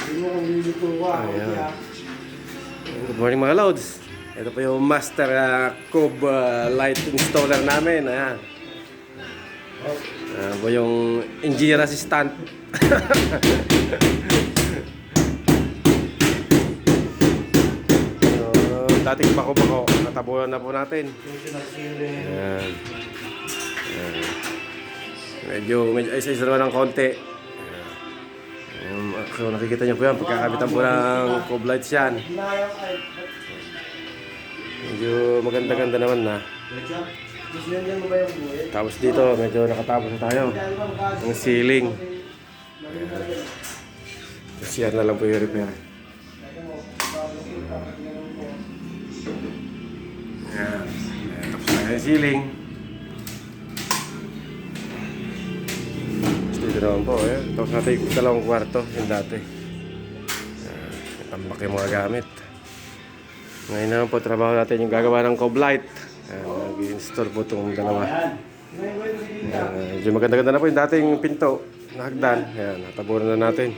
Ayan. Good morning mga Lods. Ito po yung master Cove light installer namin. Ayan. Ayan po yung engineer assistant. Dating bako-bako, natabunan na po natin. Ayan. Ayan. Medyo ayos-ayos naman ng konti. So nakikita niyo po yan, pagkakabitan po ng cove lights yan. Medyo maganda-ganda naman na. Tapos dito, medyo nakatapos na tayo. Ang ceiling. Kasi yan na lang po yung repair. Ayan. Tapos na yung ceiling. Dito naman po, tapos natin yung dalawang kwarto, yung dati. Tambak yung mga gamit. Ngayon naman po, trabaho natin yung gagawa ng cove light. Nag-install po itong dalawa. Medyo maganda-ganda na po yung dating pinto na hagdan. Ayan, natabunan na natin.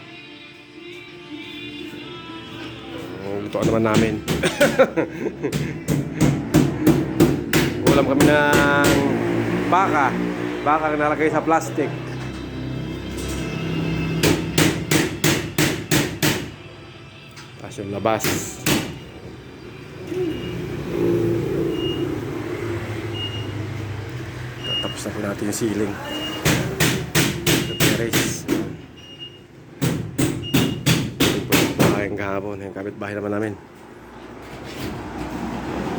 Lutoan naman namin. Ulam kami ng baka. Baka na nalagay sa plastic. Tapos yung labas. Tapos na po natin yung ceiling. The terrace. Ito po yung bahay ng kahapon. Yung kapit-bahay naman namin.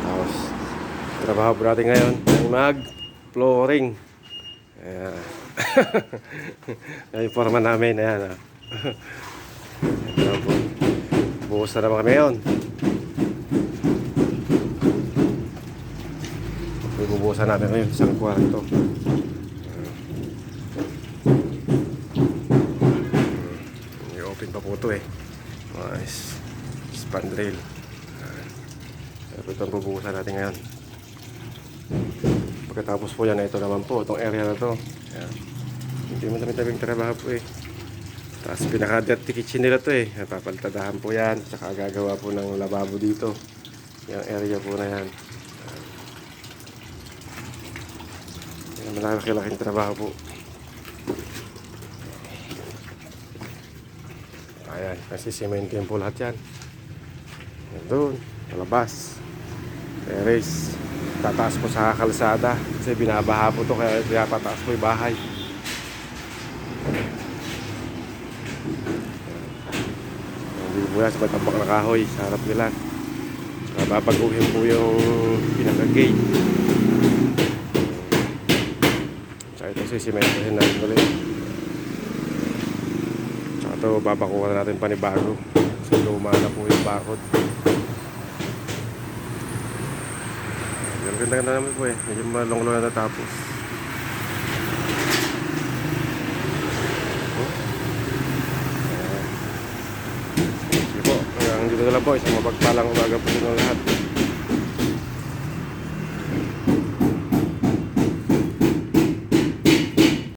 Tapos trabaho po natin ngayon yung mag-flooring. Ayan. Yung forma namin. Ayan. Ito po. Buhos na naman kami ngayon. Bubuhusan natin ngayon isang kwarto. I-open pa po ito nice. Spandrel. Ito ang bubuhusan natin ngayon. Pagkatapos po yan, ito naman po itong area na to. Hindi mo tabi-tabing trabaho po Tapos pinaka-dirty kitchen nila to Papalitadahan po yan. Tsaka gagawa po ng lababo dito. Yung area po na yan. Yan, malaki-laking trabaho po. Ayan, kasi semento yung po lahat yan. Yan doon, malabas. Terrace. Tataas po sa kalsada. Kasi binabaha po to kaya pataas po yung bahay. Hindi po yan sa tambak na kahoy sa harap nila. Saka babaguhin po yung pinaka-gate. Saka ito sisimentohin natin ulit. Saka ito babakuhan natin panibago. Kasi luma na po yung bakod. Ganda-ganda naman po medyo malong-long na natapos. Dito na lang po, isang mapagpalang umaga po ng lahat.